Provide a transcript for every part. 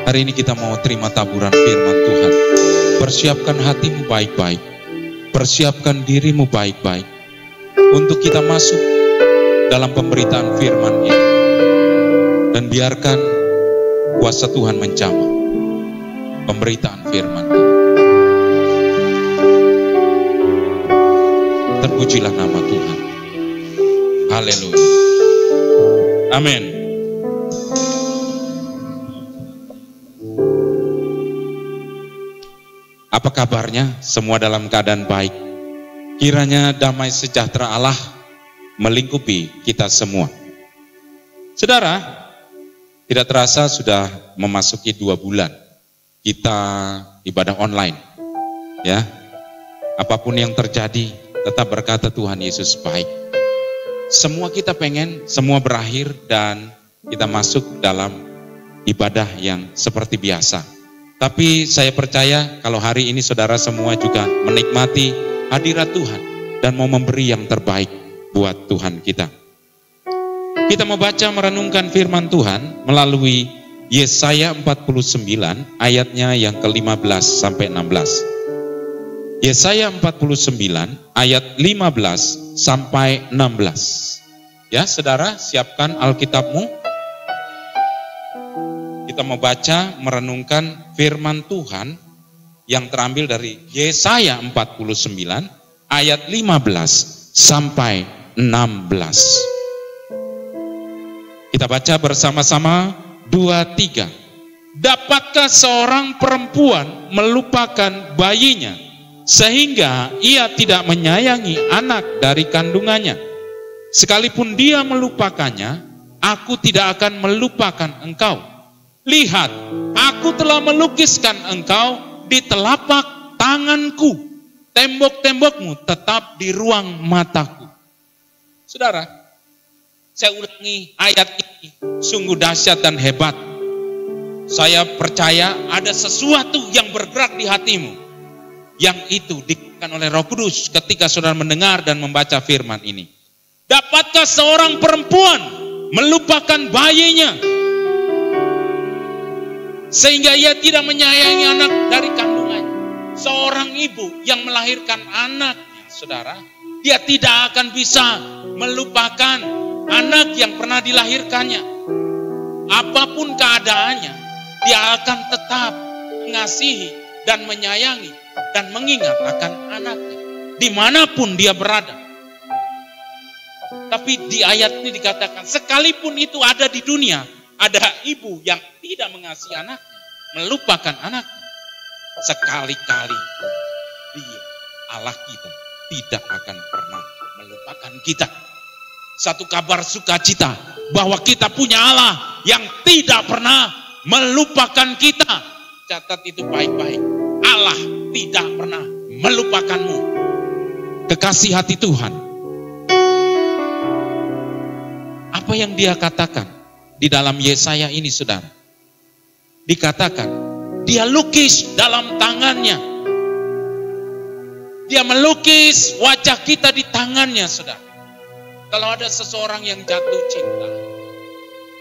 Hari ini kita mau terima taburan firman Tuhan. Persiapkan hatimu baik-baik. Persiapkan dirimu baik-baik. Untuk kita masuk dalam pemberitaan firman ini. Dan biarkan kuasa Tuhan menjamah pemberitaan firman ini. Terpujilah nama Tuhan. Haleluya. Amin. Apa kabarnya? Semua dalam keadaan baik. Kiranya damai sejahtera Allah melingkupi kita semua. Saudara, tidak terasa sudah memasuki 2 bulan kita ibadah online. Ya, apapun yang terjadi, tetap berkata Tuhan Yesus baik. Semua kita pengen, semua berakhir dan kita masuk dalam ibadah yang seperti biasa. Tapi saya percaya kalau hari ini saudara semua juga menikmati hadirat Tuhan dan mau memberi yang terbaik buat Tuhan kita. Kita mau baca merenungkan firman Tuhan melalui Yesaya 49 ayatnya yang ke-15 sampai 16. Yesaya 49 ayat 15 sampai 16. Ya, saudara, siapkan Alkitabmu. Kita mau baca merenungkan firman Tuhan yang terambil dari Yesaya 49 ayat 15 sampai 16. Kita baca bersama-sama 2-3. Dapatkah seorang perempuan melupakan bayinya sehingga ia tidak menyayangi anak dari kandungannya? Sekalipun dia melupakannya, aku tidak akan melupakan engkau. Lihat, aku telah melukiskan engkau di telapak tanganku. Tembok-tembokmu tetap di ruang mataku. Saudara, saya ulangi ayat ini, sungguh dahsyat dan hebat. Saya percaya ada sesuatu yang bergerak di hatimu. Yang itu dikatakan oleh Roh Kudus ketika saudara mendengar dan membaca firman ini. Dapatkah seorang perempuan melupakan bayinya sehingga ia tidak menyayangi anak dari kandungannya? Seorang ibu yang melahirkan anaknya, saudara, dia tidak akan bisa melupakan anak yang pernah dilahirkannya. Apapun keadaannya, dia akan tetap mengasihi dan menyayangi dan mengingat akan anaknya dimanapun dia berada. Tapi di ayat ini dikatakan, sekalipun itu ada di dunia, ada ibu yang tidak mengasihi anaknya, melupakan anaknya, sekali-kali dia, Allah kita, tidak akan pernah melupakan kita. Satu kabar sukacita bahwa kita punya Allah yang tidak pernah melupakan kita. Catat itu baik-baik. Allah tidak pernah melupakanmu. Kekasih hati Tuhan. Apa yang dia katakan di dalam Yesaya ini, saudara? Dikatakan, dia lukis dalam tangannya. Dia melukis wajah kita di tangannya, saudara. Kalau ada seseorang yang jatuh cinta,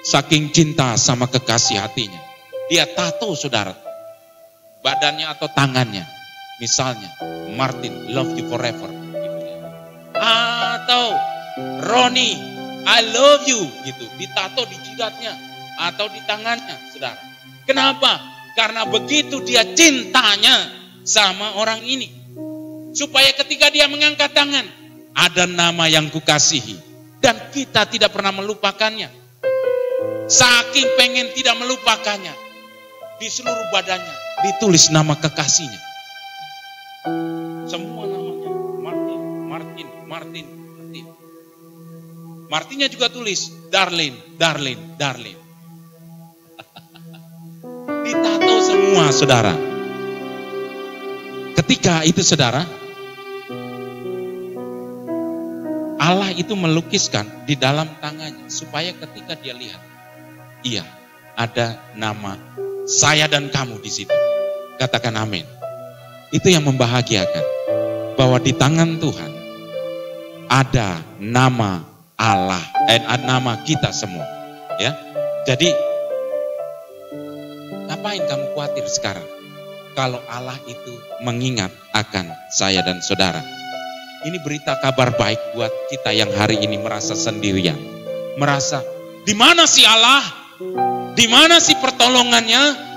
saking cinta sama kekasih hatinya, dia tato, saudara, badannya atau tangannya. Misalnya, Martin, love you forever. Gitu ya. Atau Ronnie, I love you, gitu, ditato di jidatnya atau di tangannya, saudara. Kenapa? Karena begitu dia cintanya sama orang ini, supaya ketika dia mengangkat tangan, ada nama yang kukasihi dan kita tidak pernah melupakannya. Saking pengen tidak melupakannya, di seluruh badannya ditulis nama kekasihnya. Semua namanya Martin, Martin, Martin. Martinnya juga tulis Darlene, Darlene, Darlene. Ditato semua, saudara. Ketika itu, saudara, Allah itu melukiskan di dalam tangannya supaya ketika dia lihat, iya, ada nama saya dan kamu di situ. Katakan amin. Itu yang membahagiakan, bahwa di tangan Tuhan ada nama Allah, nama kita semua, ya. Jadi Ngapain kamu khawatir sekarang? Kalau Allah itu mengingat akan saya dan saudara. Ini berita kabar baik buat kita yang hari ini merasa sendirian. Merasa, di mana sih Allah? Di mana sih pertolongannya?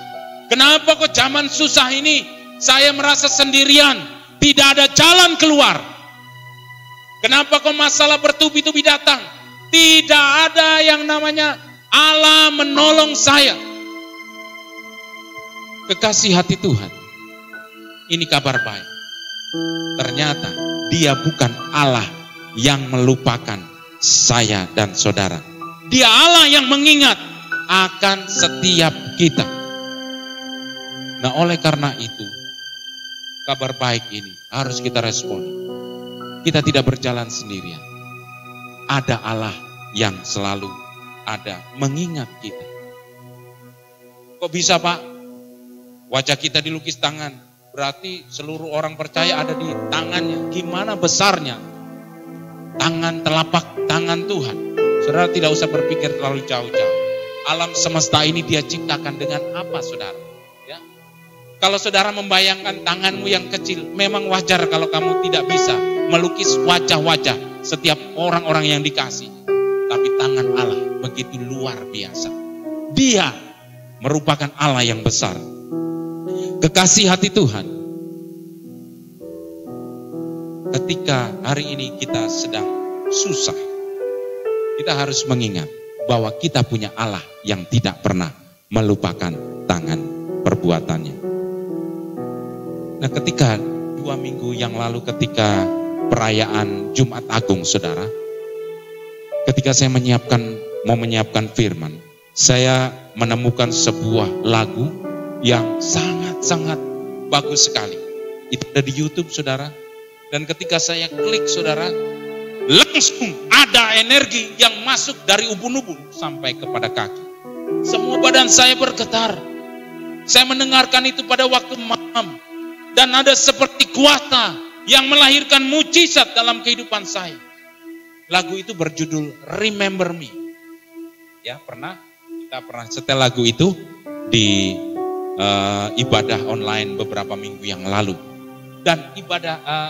Kenapa kok zaman susah ini saya merasa sendirian? Tidak ada jalan keluar. Kenapa kok masalah bertubi-tubi datang? Tidak ada yang namanya Allah menolong saya. Kekasih hati Tuhan, ini kabar baik. Ternyata Dia bukan Allah yang melupakan saya dan saudara. Dia Allah yang mengingat akan setiap kita. Nah, oleh karena itu, kabar baik ini harus kita respon. Kita tidak berjalan sendirian. Ada Allah yang selalu ada mengingat kita. Kok bisa, Pak? Wajah kita dilukis tangan. Berarti seluruh orang percaya ada di tangannya. Gimana besarnya tangan, telapak tangan Tuhan? Saudara tidak usah berpikir terlalu jauh-jauh. Alam semesta ini Dia ciptakan dengan apa, saudara? Ya. Kalau saudara membayangkan tanganmu yang kecil, memang wajar kalau kamu tidak bisa melukis wajah-wajah setiap orang-orang yang dikasih. Tapi tangan Allah begitu luar biasa. Dia merupakan Allah yang besar. Kekasih hati Tuhan, ketika hari ini kita sedang susah, kita harus mengingat bahwa kita punya Allah yang tidak pernah melupakan tangan perbuatannya. Nah, ketika 2 minggu yang lalu ketika perayaan Jumat Agung, saudara, ketika saya mau menyiapkan firman, saya menemukan sebuah lagu yang sangat bagus sekali. Itu ada di YouTube, saudara. Dan ketika saya klik, saudara, langsung ada energi yang masuk dari ubun-ubun sampai kepada kaki. Semua badan saya bergetar. Saya mendengarkan itu pada waktu malam. Dan ada seperti kuasa yang melahirkan mujizat dalam kehidupan saya. Lagu itu berjudul Remember Me. Ya, kita pernah setel lagu itu di ibadah online beberapa minggu yang lalu. Dan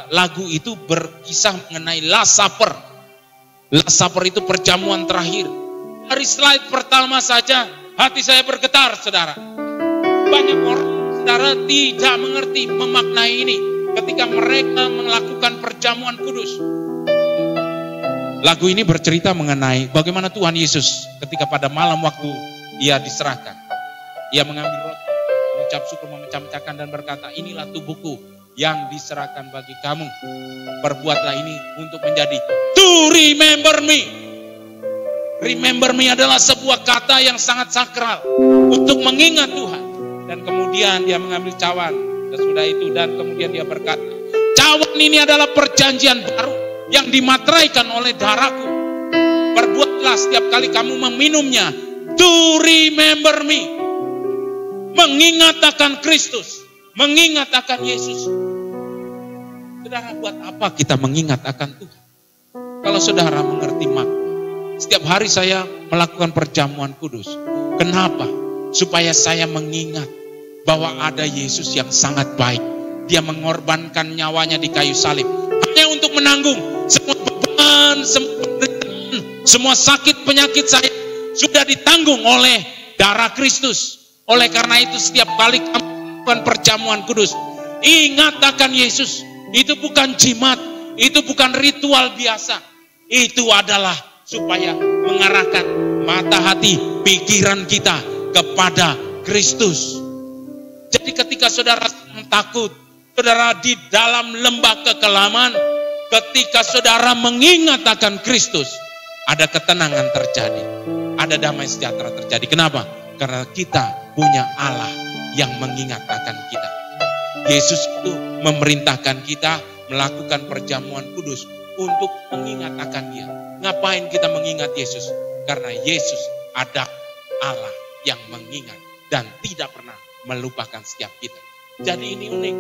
lagu itu berkisah mengenai Last Supper. Last Supper itu perjamuan terakhir. Dari slide pertama saja hati saya bergetar, saudara. Banyak orang, saudara, tidak mengerti, memaknai ini ketika mereka melakukan perjamuan kudus. Lagu ini bercerita mengenai bagaimana Tuhan Yesus ketika pada malam waktu Ia diserahkan. Ia mengambil roti, mengucap syukur, memecah-mecahkan dan berkata, inilah tubuhku yang diserahkan bagi kamu. Perbuatlah ini untuk menjadi to remember me. Remember me adalah sebuah kata yang sangat sakral untuk mengingat Tuhan. Dan kemudian Dia mengambil cawan sesudah itu dan kemudian Dia berkata, cawan ini adalah perjanjian baru yang dimateraikan oleh darahku. Perbuatlah setiap kali kamu meminumnya to remember me. Mengingat akan Kristus, mengingat akan Yesus. Saudara, buat apa kita mengingat akan Tuhan? Kalau saudara mengerti makna, setiap hari saya melakukan perjamuan kudus. Kenapa? Supaya saya mengingat bahwa ada Yesus yang sangat baik. Dia mengorbankan nyawanya di kayu salib hanya untuk menanggung semua beban, semua sakit penyakit saya sudah ditanggung oleh darah Kristus. Oleh karena itu setiap kali kamu melakukan perjamuan kudus, ingat akan Yesus. Itu bukan jimat, itu bukan ritual biasa. Itu adalah supaya mengarahkan mata hati, pikiran kita kepada Kristus. Jadi ketika saudara takut, saudara di dalam lembah kekelaman, ketika saudara mengingat akan Kristus, ada ketenangan terjadi, ada damai sejahtera terjadi. Kenapa? Karena kita punya Allah yang mengingat akan kita. Yesus itu memerintahkan kita melakukan perjamuan kudus untuk mengingat akan Dia. Ngapain kita mengingat Yesus? Karena Yesus ada Allah yang mengingat dan tidak pernah melupakan setiap kita. Jadi ini unik.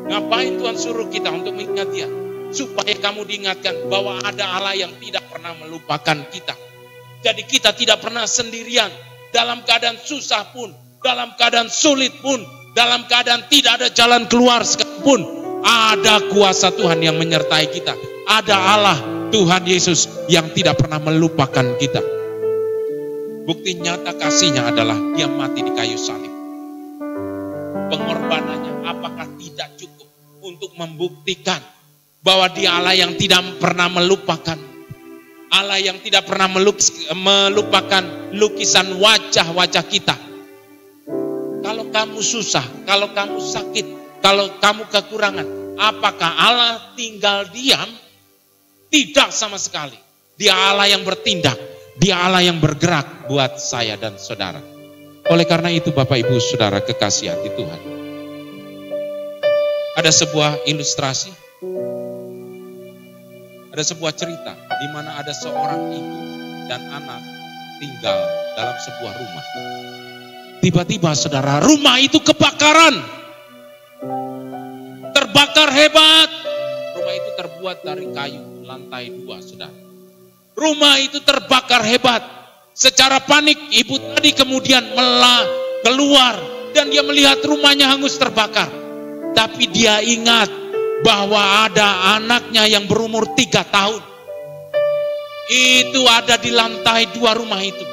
Ngapain Tuhan suruh kita untuk mengingat Dia? Supaya kamu diingatkan bahwa ada Allah yang tidak pernah melupakan kita. Jadi kita tidak pernah sendirian. Dalam keadaan susah pun dalam keadaan sulit pun, dalam keadaan tidak ada jalan keluar sekalipun, ada kuasa Tuhan yang menyertai kita. Ada Allah Tuhan Yesus yang tidak pernah melupakan kita. Bukti nyata kasihnya adalah dia mati di kayu salib. Pengorbanannya apakah tidak cukup untuk membuktikan bahwa dia Allah yang tidak pernah melupakan, Allah yang tidak pernah melupakan lukisan wajah-wajah kita. Kalau kamu susah, kalau kamu sakit, kalau kamu kekurangan, apakah Allah tinggal diam? Tidak sama sekali. Dia Allah yang bertindak, dia Allah yang bergerak buat saya dan saudara. Oleh karena itu Bapak Ibu Saudara kekasih hati Tuhan, ada sebuah ilustrasi, ada sebuah cerita di mana ada seorang ibu dan anak tinggal dalam sebuah rumah. Tiba-tiba saudara, rumah itu kebakaran. Terbakar hebat. Rumah itu terbuat dari kayu lantai 2 saudara. Rumah itu terbakar hebat. Secara panik ibu tadi kemudian keluar dan dia melihat rumahnya hangus terbakar. Tapi dia ingat bahwa ada anaknya yang berumur 3 tahun. Itu ada di lantai 2 rumah itu.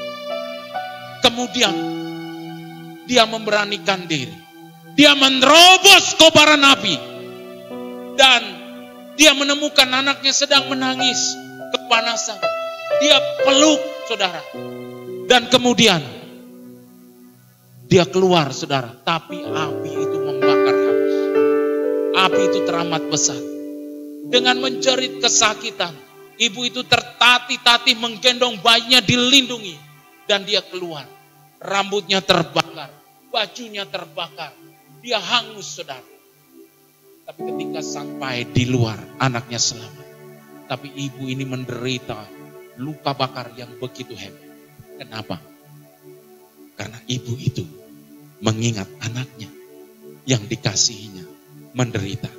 Kemudian dia memberanikan diri. Dia menerobos kobaran api. Dan dia menemukan anaknya sedang menangis, kepanasan. Dia peluk saudara. Dan kemudian dia keluar saudara. Tapi api itu membakar habis. Api itu teramat besar. Dengan menjerit kesakitan, ibu itu tertatih-tatih menggendong bayinya dilindungi. Dan dia keluar. Rambutnya terbakar, bajunya terbakar, dia hangus saudara. Tapi ketika sampai di luar, anaknya selamat. Tapi ibu ini menderita luka bakar yang begitu hebat. Kenapa? Karena ibu itu mengingat anaknya yang dikasihinya menderita.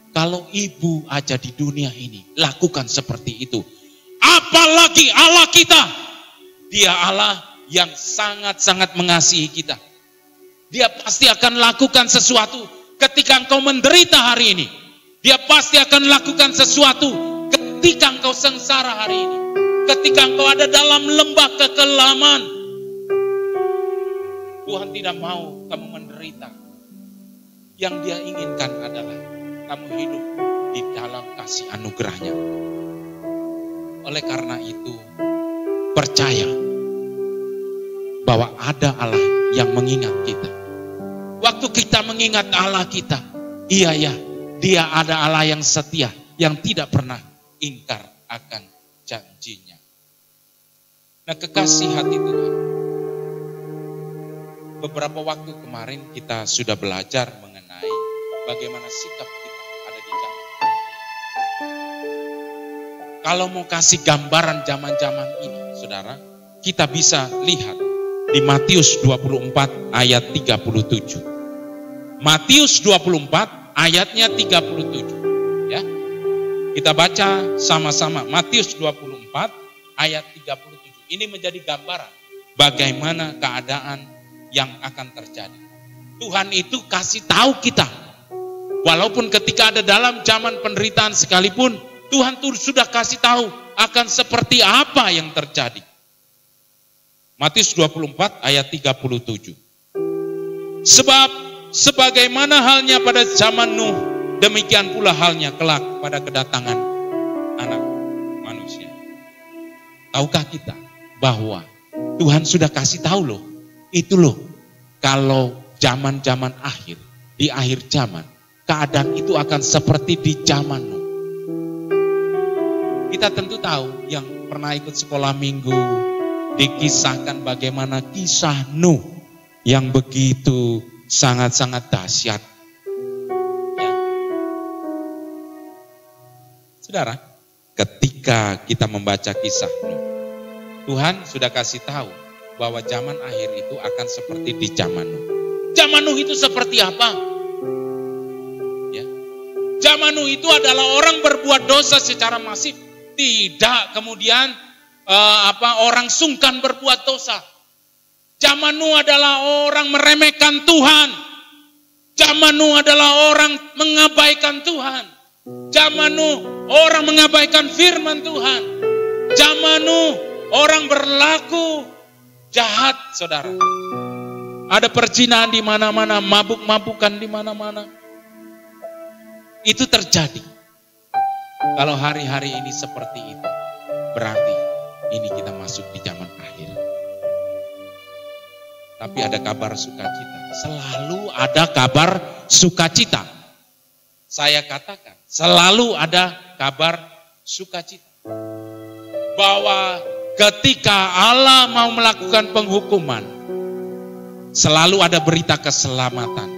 Kalau ibu aja di dunia ini lakukan seperti itu, apalagi Allah kita. Dia Allah yang sangat-sangat mengasihi kita. Dia pasti akan lakukan sesuatu ketika engkau menderita hari ini. Dia pasti akan lakukan sesuatu ketika engkau sengsara hari ini. Ketika engkau ada dalam lembah kekelaman. Tuhan tidak mau kamu menderita. Yang dia inginkan adalah kamu hidup di dalam kasih anugerahnya. Oleh karena itu, percaya bahwa ada Allah yang mengingat kita. Waktu kita mengingat Allah kita, iya ya, dia ada Allah yang setia, yang tidak pernah ingkar akan janjinya. Nah kekasih hati Tuhan, beberapa waktu kemarin kita sudah belajar mengenai bagaimana sikap kita ada di zaman. Kalau mau kasih gambaran zaman-zaman ini, saudara, kita bisa lihat di Matius 24 ayat 37. Matius 24 ayatnya 37. Ya. Kita baca sama-sama Matius 24 ayat 37. Ini menjadi gambaran bagaimana keadaan yang akan terjadi. Tuhan itu kasih tahu kita. Walaupun ketika ada dalam zaman penderitaan sekalipun, Tuhan tuh sudah kasih tahu akan seperti apa yang terjadi. Matius 24 ayat 37. Sebab sebagaimana halnya pada zaman Nuh, demikian pula halnya kelak pada kedatangan anak manusia. Tahukah kita bahwa Tuhan sudah kasih tahu loh, itu loh, kalau zaman-zaman akhir, di akhir zaman, keadaan itu akan seperti di zaman Nuh. Kita tentu tahu yang pernah ikut sekolah minggu, dikisahkan bagaimana kisah Nuh yang begitu sangat-sangat dahsyat. Ya. Saudara, ketika kita membaca kisah Nuh, Tuhan sudah kasih tahu bahwa zaman akhir itu akan seperti di zaman Nuh. Zaman Nuh itu seperti apa? Ya. Zaman Nuh itu adalah orang berbuat dosa secara masif, tidak kemudian orang sungkan berbuat dosa. Zaman Nuh adalah orang meremehkan Tuhan. Zaman Nuh adalah orang mengabaikan Tuhan. Zaman Nuh orang mengabaikan firman Tuhan. Zaman Nuh orang berlaku jahat, saudara. Ada perzinahan di mana-mana, mabuk-mabukan di mana-mana. Itu terjadi. Kalau hari-hari ini seperti itu, berarti ini kita masuk di zaman akhir. Tapi ada kabar sukacita. Selalu ada kabar sukacita. Saya katakan, selalu ada kabar sukacita. Bahwa ketika Allah mau melakukan penghukuman, selalu ada berita keselamatan.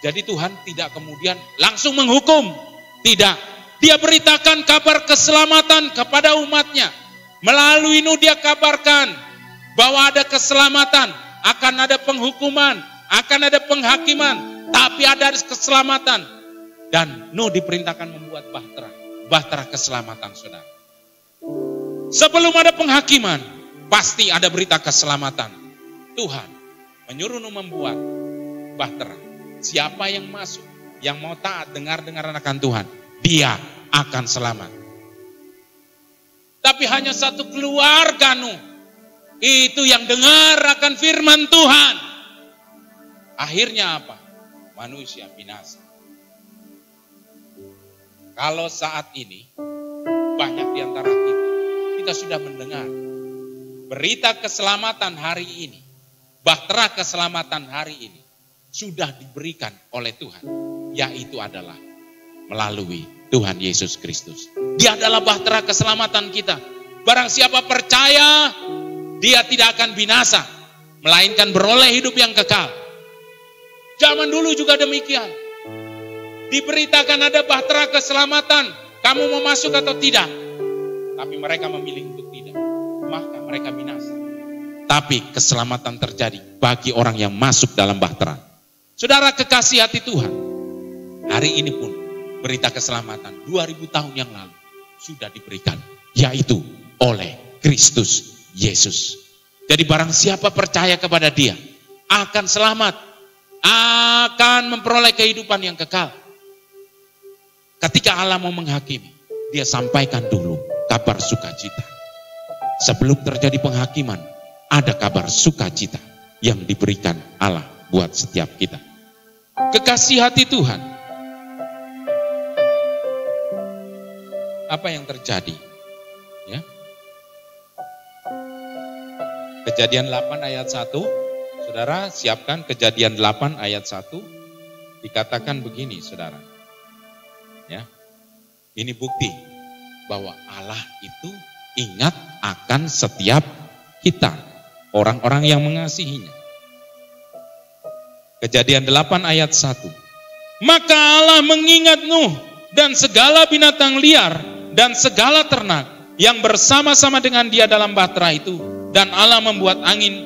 Jadi Tuhan tidak kemudian langsung menghukum. Tidak. Dia beritakan kabar keselamatan kepada umatnya. Melalui Nuh dia kabarkan bahwa ada keselamatan, akan ada penghukuman, akan ada penghakiman, tapi ada keselamatan. Dan Nuh diperintahkan membuat bahtera keselamatan, saudara. Sebelum ada penghakiman, pasti ada berita keselamatan. Tuhan menyuruh Nuh membuat bahtera. Siapa yang masuk, yang mau taat, dengar-dengaran akan Tuhan, dia akan selamat. Tapi hanya satu keluarga Nuh, itu yang dengar akan firman Tuhan. Akhirnya apa? Manusia binasa. Kalau saat ini, banyak di antara kita sudah mendengar berita keselamatan hari ini, bahtera keselamatan hari ini, sudah diberikan oleh Tuhan, yaitu adalah melalui Tuhan Yesus Kristus. Dia adalah bahtera keselamatan kita. Barang siapa percaya, dia tidak akan binasa, melainkan beroleh hidup yang kekal. Zaman dulu juga demikian. Diberitakan ada bahtera keselamatan, kamu mau masuk atau tidak? Tapi mereka memilih untuk tidak, maka mereka binasa. Tapi keselamatan terjadi bagi orang yang masuk dalam bahtera. Saudara kekasih hati Tuhan, hari ini pun berita keselamatan 2000 tahun yang lalu sudah diberikan, yaitu oleh Kristus Yesus. Jadi barang siapa percaya kepada dia, akan selamat, akan memperoleh kehidupan yang kekal. Ketika Allah mau menghakimi, dia sampaikan dulu kabar sukacita. Sebelum terjadi penghakiman, ada kabar sukacita yang diberikan Allah buat setiap kita. Kekasih hati Tuhan, apa yang terjadi? Ya. Kejadian 8 ayat 1, saudara siapkan Kejadian 8 ayat 1, dikatakan begini saudara. Ya, ini bukti bahwa Allah itu ingat akan setiap kita, orang-orang yang mengasihinya. Kejadian 8 ayat 1. Maka Allah mengingat Nuh dan segala binatang liar dan segala ternak yang bersama-sama dengan dia dalam bahtera itu. Dan Allah membuat angin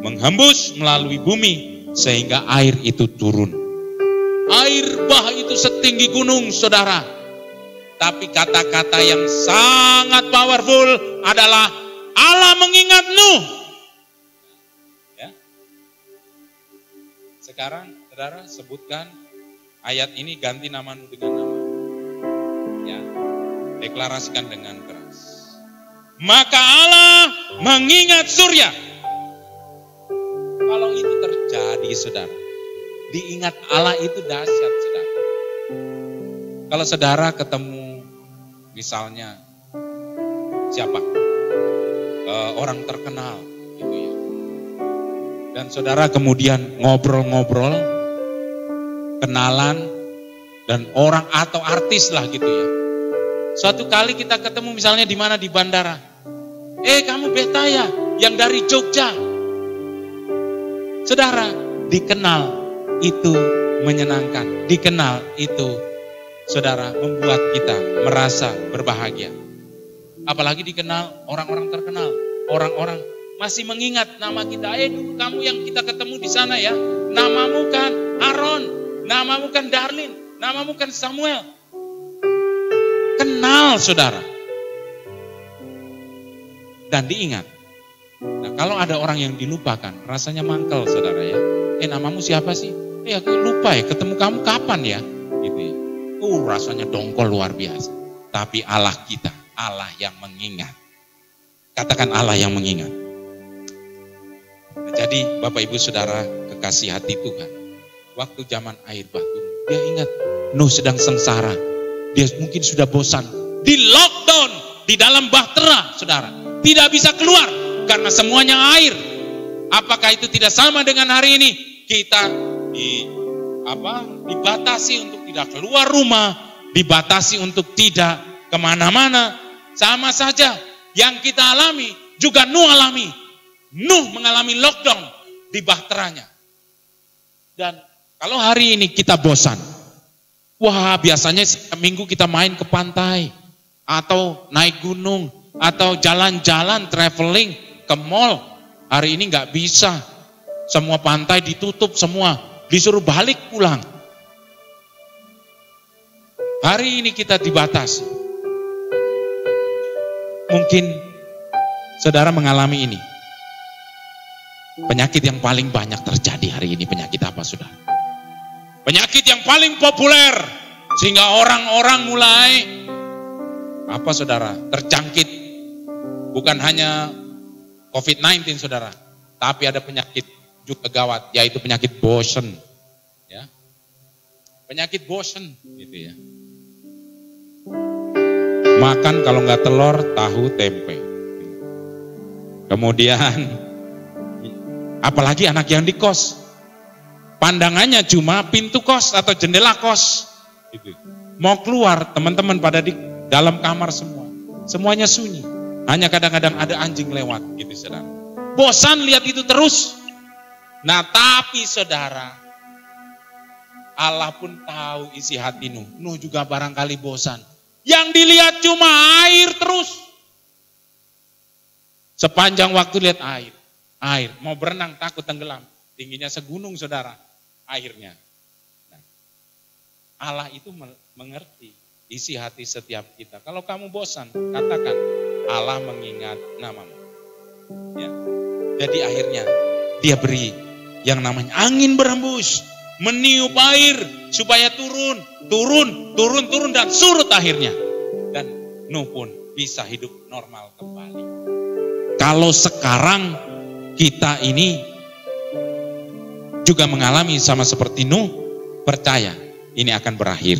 menghembus melalui bumi sehingga air itu turun. Air bah itu setinggi gunung, saudara. Tapi kata-kata yang sangat powerful adalah Allah mengingat Nuh. Ya. Sekarang saudara sebutkan ayat ini, ganti nama Nuh dengan nama. Ya. Deklarasikan dengan keras. Maka Allah mengingat surya. Kalau itu terjadi saudara, diingat Allah itu dahsyat saudara. Kalau saudara ketemu misalnya siapa? Orang terkenal gitu ya. Dan saudara kemudian ngobrol-ngobrol, kenalan, dan orang atau artis lah gitu ya. Suatu kali kita ketemu misalnya di mana, di bandara. Kamu Betaya yang dari Jogja. Saudara, dikenal itu menyenangkan. Dikenal itu, saudara, membuat kita merasa berbahagia. Apalagi dikenal orang-orang terkenal. Orang-orang masih mengingat nama kita. Dulu kamu yang kita ketemu di sana ya. Namamu kan Aaron. Namamu kan Darlin. Namamu kan Samuel. Kenal saudara. Dan diingat. Nah, kalau ada orang yang dilupakan, rasanya mangkel, saudara ya. Namamu siapa sih? Aku lupa ya, ketemu kamu kapan ya? Gitu ya. Rasanya dongkol luar biasa. Tapi Allah kita, Allah yang mengingat. Katakan Allah yang mengingat. Nah, jadi Bapak Ibu Saudara kekasih hati Tuhan, waktu zaman air bah turun, dia ingat Nuh sedang sengsara. Dia mungkin sudah bosan. Di lockdown, di dalam bahtera, saudara. Tidak bisa keluar, karena semuanya air. Apakah itu tidak sama dengan hari ini? Kita dibatasi untuk tidak keluar rumah, dibatasi untuk tidak kemana-mana. Sama saja yang kita alami, juga Nuh alami. Nuh mengalami lockdown di bahteranya. Dan kalau hari ini kita bosan, wah biasanya minggu kita main ke pantai, atau naik gunung, atau jalan-jalan traveling ke mall. Hari ini nggak bisa, semua pantai ditutup semua, disuruh balik pulang. Hari ini kita dibatasi. Mungkin saudara mengalami ini. Penyakit yang paling banyak terjadi hari ini, penyakit apa saudara? Penyakit yang paling populer, sehingga orang-orang mulai saudara, terjangkit. Bukan hanya COVID-19 saudara, tapi ada penyakit juga gawat, yaitu penyakit bosen. Ya. Penyakit bosen gitu ya. Makan kalau nggak telur, tahu, tempe. Kemudian apalagi anak yang di kos, pandangannya cuma pintu kos atau jendela kos. Gitu. Mau keluar, teman-teman pada di dalam kamar semua. Semuanya sunyi. Hanya kadang-kadang ada anjing lewat gitu saudara. Bosan lihat itu terus. Nah tapi saudara, Allah pun tahu isi hati Nuh. Nuh juga barangkali bosan. Yang dilihat cuma air terus. Sepanjang waktu lihat air. Air, mau berenang takut tenggelam. Tingginya segunung saudara, airnya. Nah, Allah itu mengerti isi hati setiap kita. Kalau kamu bosan, katakan Allah mengingat namamu. Ya. Jadi akhirnya dia beri yang namanya angin berhembus, meniup air supaya turun dan surut akhirnya. Dan Nuh pun bisa hidup normal kembali. Kalau sekarang kita ini juga mengalami sama seperti Nuh, percaya ini akan berakhir.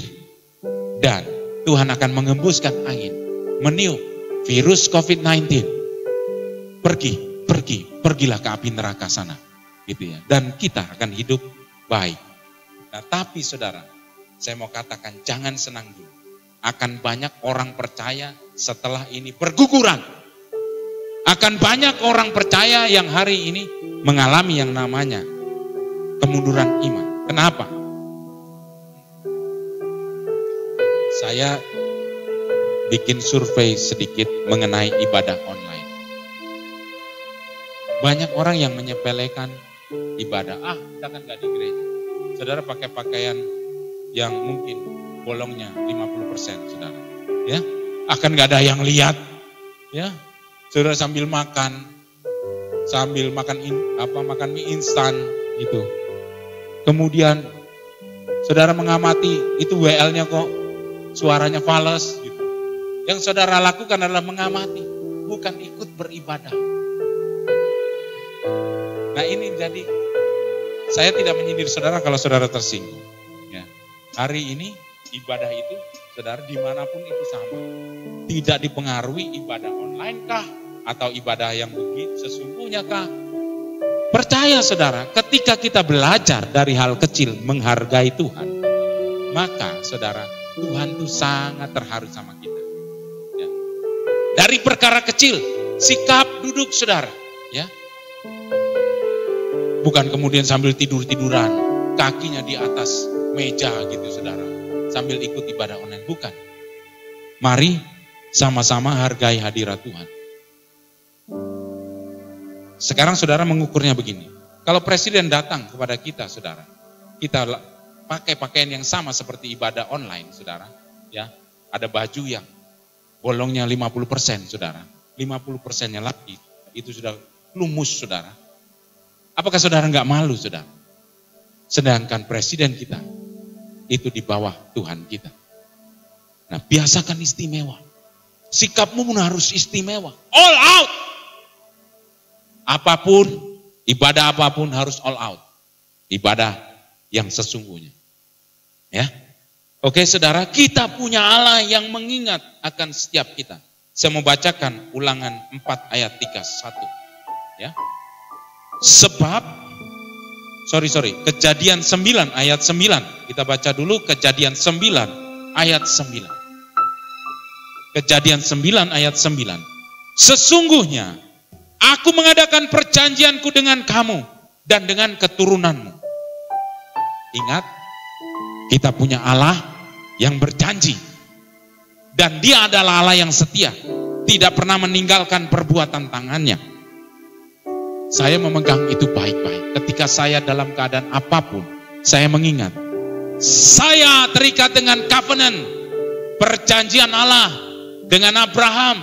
Dan Tuhan akan mengembuskan angin, meniup virus COVID-19. Pergilah ke api neraka sana. Gitu ya. Dan kita akan hidup baik. Nah tapi saudara, saya mau katakan jangan senang dulu. Akan banyak orang percaya setelah ini berguguran. Akan banyak orang percaya yang hari ini mengalami yang namanya kemunduran iman. Kenapa? Saya bikin survei sedikit mengenai ibadah online. Banyak orang yang menyepelekan ibadah. Kita kan gak di gereja. Saudara pakai pakaian yang mungkin bolongnya 50%, saudara. Ya, akan gak ada yang lihat. Ya. Saudara sambil makan mie instan gitu. Kemudian saudara mengamati itu WL-nya kok suaranya fals gitu. Yang saudara lakukan adalah mengamati, bukan ikut beribadah. Nah ini jadi saya tidak menyindir saudara kalau saudara tersinggung. Ya. Hari ini ibadah itu saudara dimanapun itu sama. Tidak dipengaruhi ibadah online kah? Atau ibadah yang begitu sesungguhnya kah? Percaya saudara, ketika kita belajar dari hal kecil menghargai Tuhan, maka saudara, Tuhan itu sangat terharu sama kita. Ya. Dari perkara kecil, sikap duduk saudara, ya. Bukan kemudian sambil tidur-tiduran, kakinya di atas meja gitu saudara, sambil ikut ibadah online, bukan. Mari sama-sama hargai hadirat Tuhan. Sekarang saudara mengukurnya begini. Kalau presiden datang kepada kita saudara, kita pakai pakaian yang sama seperti ibadah online saudara. Ya, ada baju yang bolongnya 50% saudara. 50%-nya lagi itu sudah lumus, saudara. Apakah saudara nggak malu, saudara? Sedangkan presiden kita itu di bawah Tuhan kita. Nah, biasakan istimewa. Sikapmu pun harus istimewa. All out. Apapun, ibadah apapun harus all out. Ibadah yang sesungguhnya. Ya. Oke, saudara, kita punya Allah yang mengingat akan setiap kita. Saya mau bacakan Ulangan 4 ayat 31. Ya. Sebab Kejadian 9 ayat 9. Kita baca dulu Kejadian 9 ayat 9. Kejadian 9 ayat 9. Sesungguhnya aku mengadakan perjanjianku dengan kamu dan dengan keturunanmu. Ingat, kita punya Allah yang berjanji. Dan dia adalah Allah yang setia. Tidak pernah meninggalkan perbuatan tangannya. Saya memegang itu baik-baik. Ketika saya dalam keadaan apapun, saya mengingat. Saya terikat dengan covenant, perjanjian Allah dengan Abraham,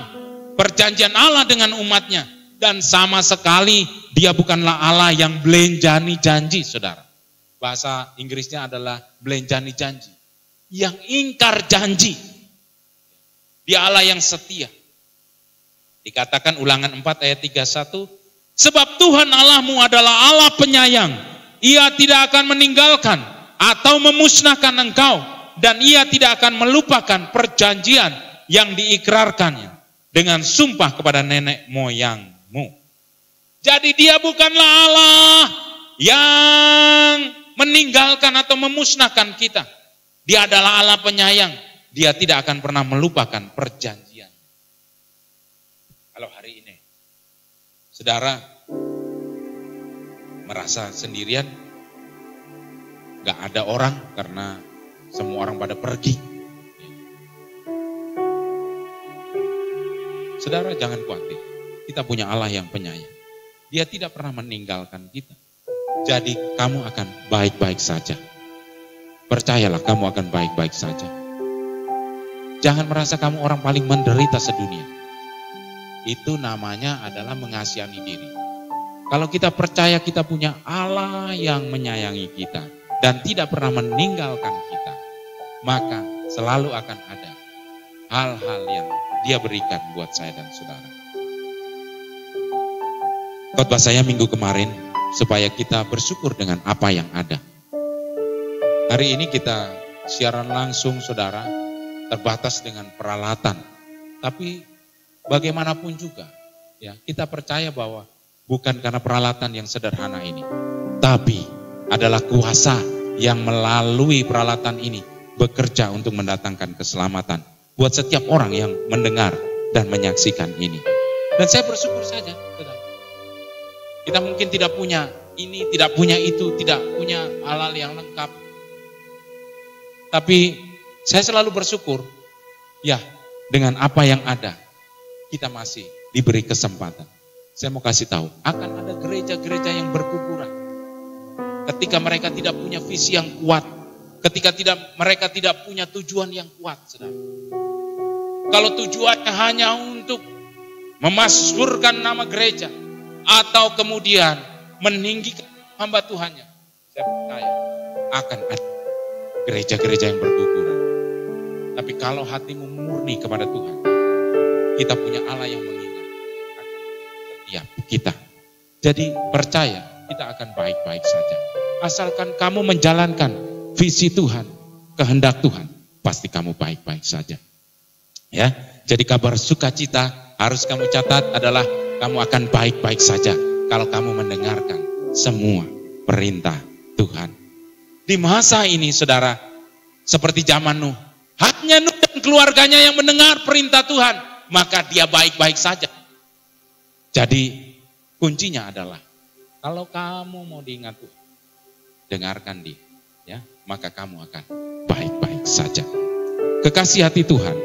perjanjian Allah dengan umatnya. Dan sama sekali dia bukanlah Allah yang belenjani janji, saudara. Bahasa Inggrisnya adalah belenjani janji. Yang ingkar janji. Dia Allah yang setia. Dikatakan Ulangan 4 ayat 31. Sebab Tuhan Allahmu adalah Allah penyayang. Ia tidak akan meninggalkan atau memusnahkan engkau. Dan ia tidak akan melupakan perjanjian yang diikrarkannya dengan sumpah kepada nenek moyangmu. Jadi dia bukanlah Allah yang meninggalkan atau memusnahkan kita. Dia adalah Allah penyayang. Dia tidak akan pernah melupakan perjanjian. Kalau hari ini saudara merasa sendirian, gak ada orang karena semua orang pada pergi. Saudara jangan khawatir, kita punya Allah yang penyayang. Dia tidak pernah meninggalkan kita. Jadi kamu akan baik-baik saja. Percayalah kamu akan baik-baik saja. Jangan merasa kamu orang paling menderita sedunia. Itu namanya adalah mengasihani diri. Kalau kita percaya kita punya Allah yang menyayangi kita dan tidak pernah meninggalkan kita, maka selalu akan ada hal-hal yang dia berikan buat saya dan saudara. Khotbah saya minggu kemarin supaya kita bersyukur dengan apa yang ada. Hari ini kita siaran langsung, saudara, terbatas dengan peralatan. Tapi bagaimanapun juga, ya, kita percaya bahwa bukan karena peralatan yang sederhana ini, tapi adalah kuasa yang melalui peralatan ini bekerja untuk mendatangkan keselamatan buat setiap orang yang mendengar dan menyaksikan ini. Dan saya bersyukur saja, saudara. Kita mungkin tidak punya ini, tidak punya itu, tidak punya hal-hal yang lengkap. Tapi saya selalu bersyukur, ya, dengan apa yang ada, kita masih diberi kesempatan. Saya mau kasih tahu, akan ada gereja-gereja yang berkuburan. Ketika mereka tidak punya visi yang kuat, ketika mereka tidak punya tujuan yang kuat, saudara. Kalau tujuannya hanya untuk memasmurkan nama gereja, atau kemudian meninggikan hamba Tuhannya, saya percaya akan ada gereja-gereja yang berguguran. Tapi kalau hatimu murni kepada Tuhan, kita punya Allah yang mengingat akan setiap kita. Jadi percaya kita akan baik-baik saja. Asalkan kamu menjalankan visi Tuhan, kehendak Tuhan, pasti kamu baik-baik saja. Ya, jadi kabar sukacita harus kamu catat adalah kamu akan baik-baik saja kalau kamu mendengarkan semua perintah Tuhan. Di masa ini, saudara, seperti zaman Nuh, hanya Nuh dan keluarganya yang mendengar perintah Tuhan, maka dia baik-baik saja. Jadi kuncinya adalah kalau kamu mau diingat Tuhan, dengarkan dia, ya, maka kamu akan baik-baik saja. Kekasih hati Tuhan,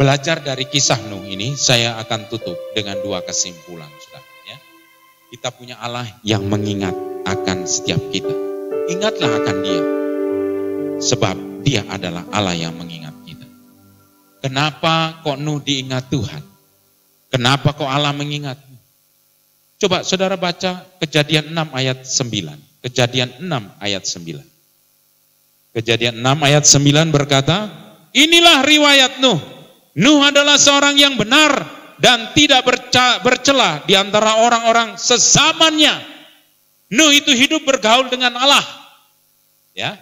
belajar dari kisah Nuh ini, saya akan tutup dengan dua kesimpulan, saudara. Ya. Kita punya Allah yang mengingat akan setiap kita. Ingatlah akan dia, sebab dia adalah Allah yang mengingat kita. Kenapa kok Nuh diingat Tuhan? Kenapa kok Allah mengingat? Coba saudara baca Kejadian 6 ayat 9. Kejadian 6 ayat 9. Kejadian 6 ayat 9 berkata, inilah riwayat Nuh. Nuh adalah seorang yang benar dan tidak bercela di antara orang-orang sezamannya. Nuh itu hidup bergaul dengan Allah. Ya.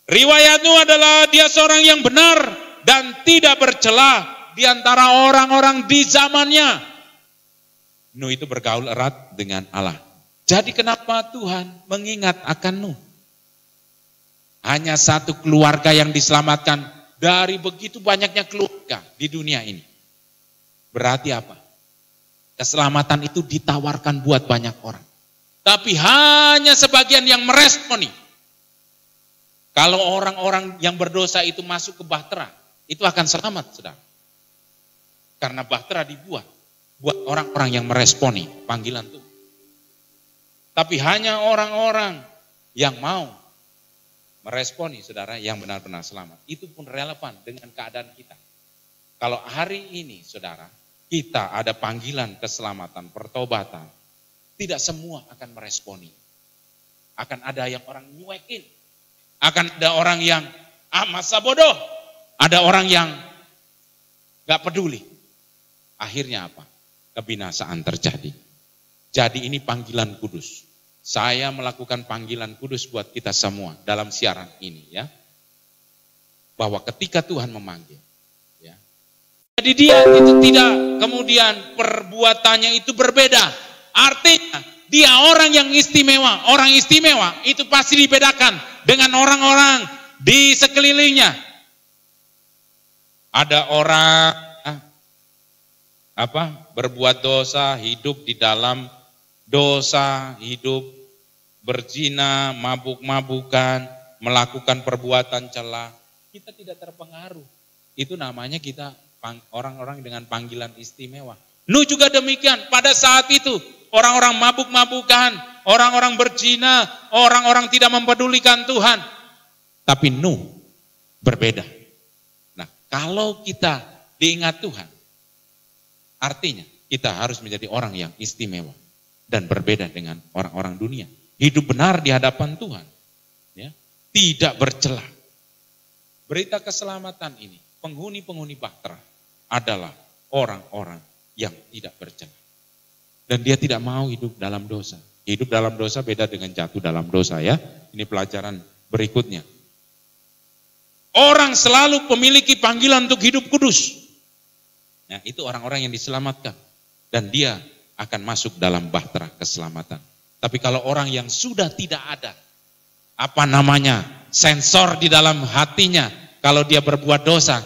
Riwayat Nuh adalah dia seorang yang benar dan tidak bercela di antara orang-orang di zamannya. Nuh itu bergaul erat dengan Allah. Jadi kenapa Tuhan mengingat akan Nuh? Hanya satu keluarga yang diselamatkan dari begitu banyaknya keluarga di dunia ini. Berarti apa? Keselamatan itu ditawarkan buat banyak orang. Tapi hanya sebagian yang meresponi. Kalau orang-orang yang berdosa itu masuk ke bahtera, itu akan selamat, saudara. Karena bahtera dibuat buat orang-orang yang meresponi panggilan Tuhan. Tapi hanya orang-orang yang mau meresponi, saudara, yang benar-benar selamat. Itu pun relevan dengan keadaan kita. Kalau hari ini, saudara, kita ada panggilan keselamatan, pertobatan, tidak semua akan meresponi. Akan ada yang orang nyuekin. Akan ada orang yang, masa bodoh. Ada orang yang gak peduli. Akhirnya apa? Kebinasaan terjadi. Jadi ini panggilan kudus. Saya melakukan panggilan kudus buat kita semua dalam siaran ini, ya. Bahwa ketika Tuhan memanggil, ya. Jadi dia itu tidak kemudian perbuatannya itu berbeda. Artinya dia orang yang istimewa. Orang istimewa itu pasti dibedakan dengan orang-orang di sekelilingnya. Ada orang berbuat dosa, hidup di dalam dosa, hidup berzina, mabuk-mabukan, melakukan perbuatan cela. Kita tidak terpengaruh. Itu namanya kita orang-orang dengan panggilan istimewa. Nuh juga demikian. Pada saat itu orang-orang mabuk-mabukan, orang-orang berzina, orang-orang tidak mempedulikan Tuhan. Tapi Nuh berbeda. Nah, kalau kita diingat Tuhan, artinya kita harus menjadi orang yang istimewa dan berbeda dengan orang-orang dunia. Hidup benar di hadapan Tuhan, ya, tidak bercela. Berita keselamatan ini, penghuni-penghuni bahtera adalah orang-orang yang tidak bercela. Dan dia tidak mau hidup dalam dosa. Hidup dalam dosa beda dengan jatuh dalam dosa, ya. Ini pelajaran berikutnya. Orang selalu memiliki panggilan untuk hidup kudus. Nah, itu orang-orang yang diselamatkan. Dan dia akan masuk dalam bahtera keselamatan. Tapi kalau orang yang sudah tidak ada, sensor di dalam hatinya, kalau dia berbuat dosa,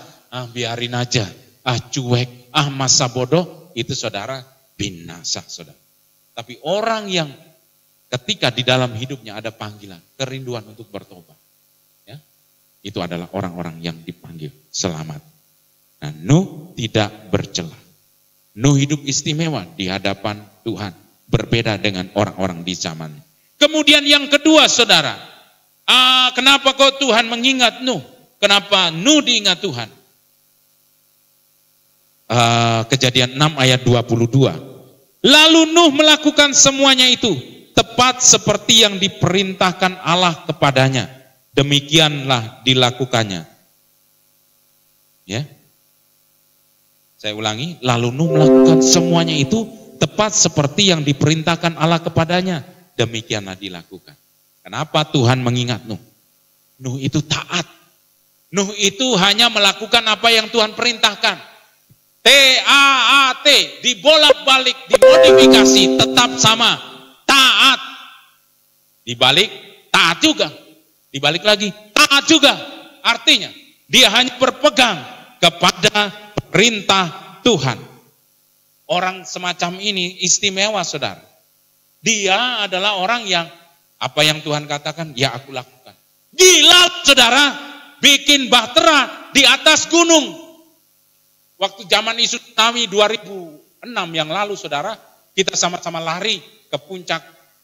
biarin aja, cuek, masa bodoh, itu saudara binasa, saudara. Tapi orang yang ketika di dalam hidupnya ada panggilan, kerinduan untuk bertobat, ya, itu adalah orang-orang yang dipanggil selamat. Nah, Nuh tidak bercela. Nuh hidup istimewa di hadapan Tuhan. Berbeda dengan orang-orang di zamannya. Kemudian yang kedua, saudara. Kenapa kok Tuhan mengingat Nuh? Kenapa Nuh diingat Tuhan? Kejadian 6 ayat 22. Lalu Nuh melakukan semuanya itu. Tepat seperti yang diperintahkan Allah kepadanya. Demikianlah dilakukannya. Ya. Saya ulangi, lalu Nuh melakukan semuanya itu tepat seperti yang diperintahkan Allah kepadanya. Demikianlah dilakukan. Kenapa Tuhan mengingat Nuh? Nuh itu taat. Nuh itu hanya melakukan apa yang Tuhan perintahkan. T-A-A-T, dibolak-balik, dimodifikasi, tetap sama. Taat. Dibalik, taat juga. Dibalik lagi, taat juga. Artinya, dia hanya berpegang kepada perintah Tuhan. Orang semacam ini istimewa, saudara. Dia adalah orang yang apa yang Tuhan katakan, ya aku lakukan. Gila, saudara, bikin bahtera di atas gunung. Waktu zaman tsunami 2006 yang lalu, saudara, kita sama-sama lari ke puncak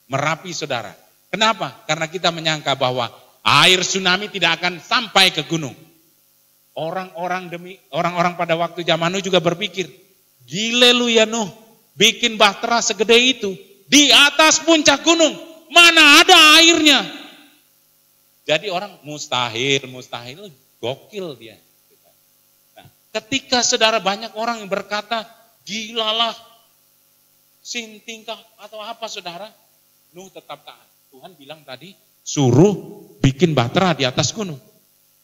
Merapi, saudara. Kenapa? Karena kita menyangka bahwa air tsunami tidak akan sampai ke gunung. Orang-orang pada waktu zaman Nuh juga berpikir, Gile lu ya Nuh, bikin bahtera segede itu di atas puncak gunung, mana ada airnya. Jadi orang mustahil, gokil dia. Nah, ketika saudara banyak orang yang berkata, gilalah, sintingkah atau apa saudara, Nuh tetap taat. Tuhan bilang tadi, suruh bikin bahtera di atas gunung.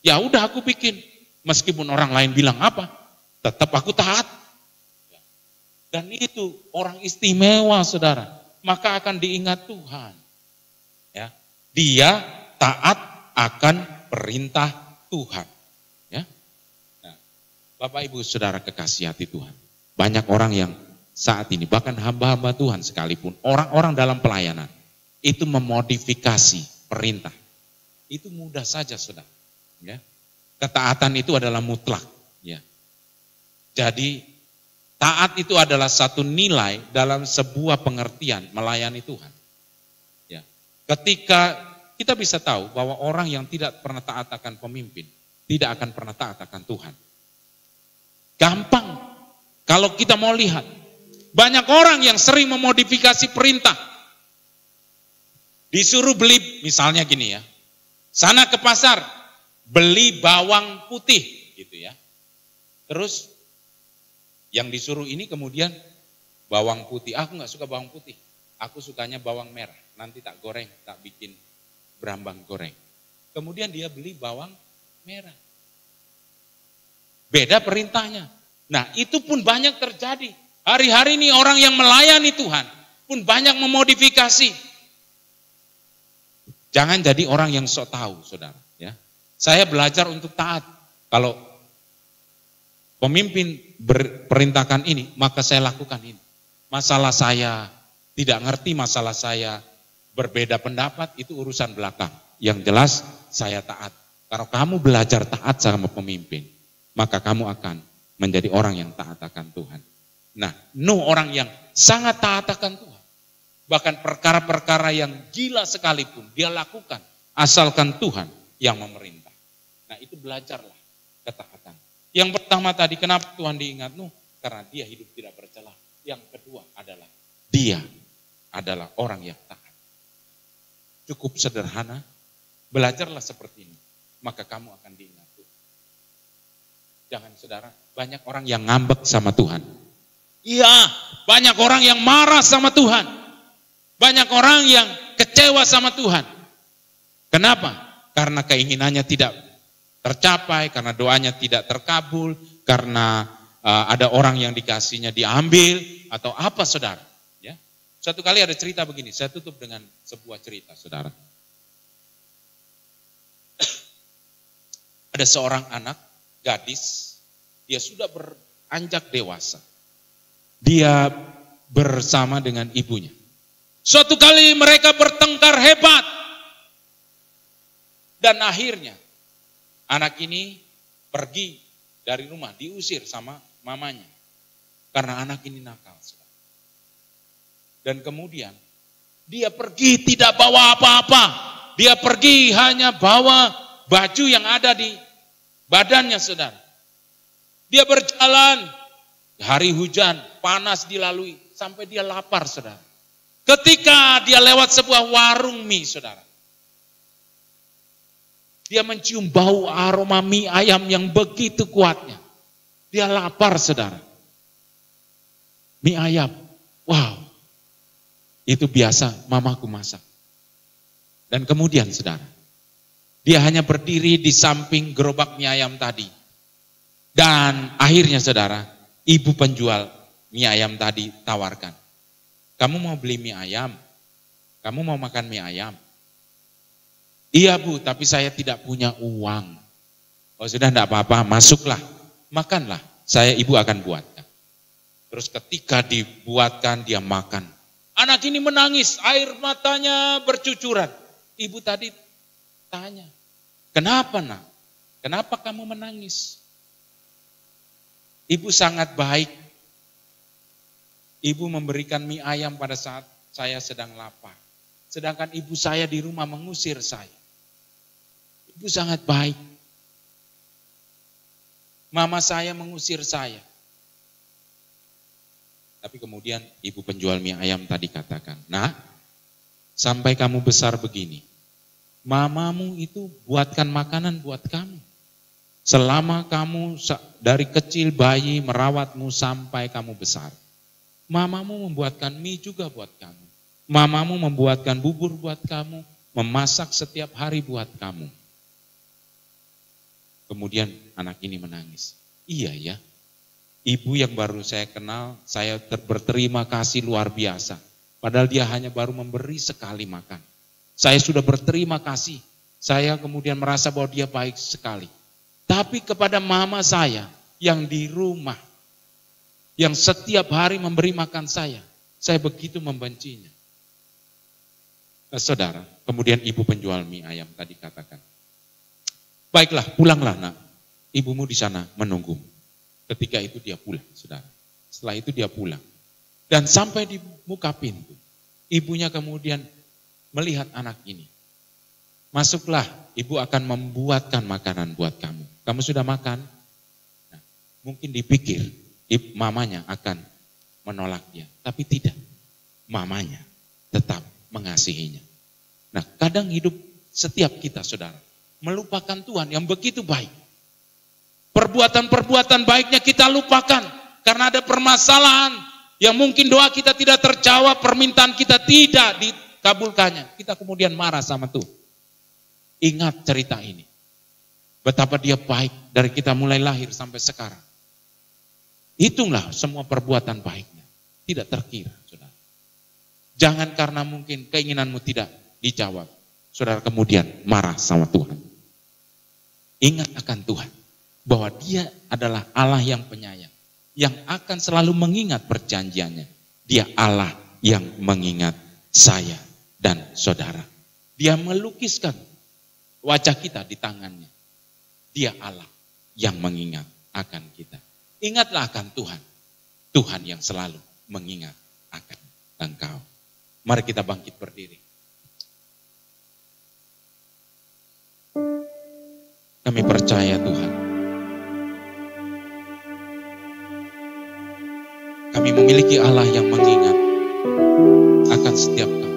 Ya udah aku bikin, meskipun orang lain bilang apa, tetap aku taat. Dan itu orang istimewa saudara, maka akan diingat Tuhan. Ya, dia taat akan perintah Tuhan. Ya, nah, Bapak Ibu saudara kekasih hati Tuhan, banyak orang yang saat ini bahkan hamba-hamba Tuhan sekalipun, orang-orang dalam pelayanan itu memodifikasi perintah. Itu mudah saja saudara. Ya, ketaatan itu adalah mutlak. Ya, jadi taat itu adalah satu nilai dalam sebuah pengertian melayani Tuhan. Ya. Ketika kita bisa tahu bahwa orang yang tidak pernah taat akan pemimpin, tidak akan pernah taat akan Tuhan. Gampang. Kalau kita mau lihat, banyak orang yang sering memodifikasi perintah. Disuruh beli, misalnya gini ya, sana ke pasar, beli bawang putih gitu ya. Terus yang disuruh ini kemudian bawang putih. Aku nggak suka bawang putih. Aku sukanya bawang merah. Nanti tak goreng, tak bikin berambang goreng. Kemudian dia beli bawang merah. Beda perintahnya. Nah, itu pun banyak terjadi. Hari-hari ini orang yang melayani Tuhan pun banyak memodifikasi. Jangan jadi orang yang sok tahu, saudara. Ya, saya belajar untuk taat. Kalau pemimpin perintahkan ini, maka saya lakukan ini. Masalah saya tidak ngerti, masalah saya berbeda pendapat, itu urusan belakang. Yang jelas saya taat. Kalau kamu belajar taat sama pemimpin, maka kamu akan menjadi orang yang taat akan Tuhan. Nah, Nuh orang yang sangat taat akan Tuhan. Bahkan perkara-perkara yang gila sekalipun dia lakukan, asalkan Tuhan yang memerintah. Nah, itu belajarlah ketaatan. Yang pertama tadi, kenapa Tuhan diingat Nuh? Karena dia hidup tidak bercelah. Yang kedua adalah, dia adalah orang yang taat. Cukup sederhana, belajarlah seperti ini. Maka kamu akan diingat Tuhan. Jangan saudara, banyak orang yang ngambek sama Tuhan. Iya, banyak orang yang marah sama Tuhan. Banyak orang yang kecewa sama Tuhan. Kenapa? Karena keinginannya tidak tercapai, karena doanya tidak terkabul, karena ada orang yang dikasihnya diambil, atau apa saudara. Ya. Suatu kali ada cerita begini, saya tutup dengan sebuah cerita saudara. Ada seorang anak, gadis, dia sudah beranjak dewasa. Dia bersama dengan ibunya. Suatu kali mereka bertengkar hebat. Dan akhirnya anak ini pergi dari rumah, diusir sama mamanya. Karena anak ini nakal. Dan kemudian dia pergi tidak bawa apa-apa. Dia pergi hanya bawa baju yang ada di badannya saudara. Dia berjalan, hari hujan, panas dilalui, sampai dia lapar saudara. Ketika dia lewat sebuah warung mie, saudara. Dia mencium bau aroma mie ayam yang begitu kuatnya. Dia lapar, saudara. Mie ayam, wow. Itu biasa mamaku masak. Dan kemudian, saudara, dia hanya berdiri di samping gerobak mie ayam tadi. Dan akhirnya, saudara, ibu penjual mie ayam tadi tawarkan. Kamu mau beli mie ayam? Kamu mau makan mie ayam? Iya Bu, tapi saya tidak punya uang. Oh sudah enggak apa-apa, masuklah, makanlah. Saya ibu akan buatkan. Terus ketika dibuatkan, dia makan. Anak ini menangis, air matanya bercucuran. Ibu tadi tanya, kenapa nak? Kenapa kamu menangis? Ibu sangat baik. Ibu memberikan mie ayam pada saat saya sedang lapar. Sedangkan ibu saya di rumah mengusir saya. Ibu sangat baik. Mama saya mengusir saya. Tapi kemudian ibu penjual mie ayam tadi katakan, "Nak, sampai kamu besar begini, mamamu itu buatkan makanan buat kamu. Selama kamu dari kecil bayi merawatmu sampai kamu besar. Mamamu membuatkan mie juga buat kamu. Mamamu membuatkan bubur buat kamu, memasak setiap hari buat kamu." Kemudian anak ini menangis. Iya ya, ibu yang baru saya kenal, saya berterima kasih luar biasa. Padahal dia hanya baru memberi sekali makan. Saya sudah berterima kasih. Saya kemudian merasa bahwa dia baik sekali. Tapi kepada mama saya yang di rumah, yang setiap hari memberi makan saya begitu membencinya. Nah, saudara, kemudian ibu penjual mie ayam tadi katakan, "Baiklah, pulanglah nak. Ibumu di sana menunggumu." Ketika itu dia pulang, saudara. Setelah itu dia pulang. Dan sampai di muka pintu, ibunya kemudian melihat anak ini. "Masuklah, ibu akan membuatkan makanan buat kamu. Kamu sudah makan?" Nah, mungkin dipikir mamanya akan menolak dia. Tapi tidak. Mamanya tetap mengasihinya. Nah, kadang hidup setiap kita, saudara, melupakan Tuhan yang begitu baik. Perbuatan-perbuatan baiknya kita lupakan karena ada permasalahan yang mungkin doa kita tidak terjawab, permintaan kita tidak dikabulkannya. Kita kemudian marah sama Tuhan. Ingat cerita ini. Betapa dia baik dari kita mulai lahir sampai sekarang. Hitunglah semua perbuatan baiknya. Tidak terkira, saudara. Jangan karena mungkin keinginanmu tidak dijawab, saudara kemudian marah sama Tuhan. Ingat akan Tuhan, bahwa dia adalah Allah yang penyayang, yang akan selalu mengingat perjanjiannya. Dia Allah yang mengingat saya dan saudara. Dia melukiskan wajah kita di tangannya. Dia Allah yang mengingat akan kita. Ingatlah akan Tuhan, Tuhan yang selalu mengingat akan engkau. Mari kita bangkit berdiri. Kami percaya Tuhan, kami memiliki Allah yang mengingat akan setiap kami.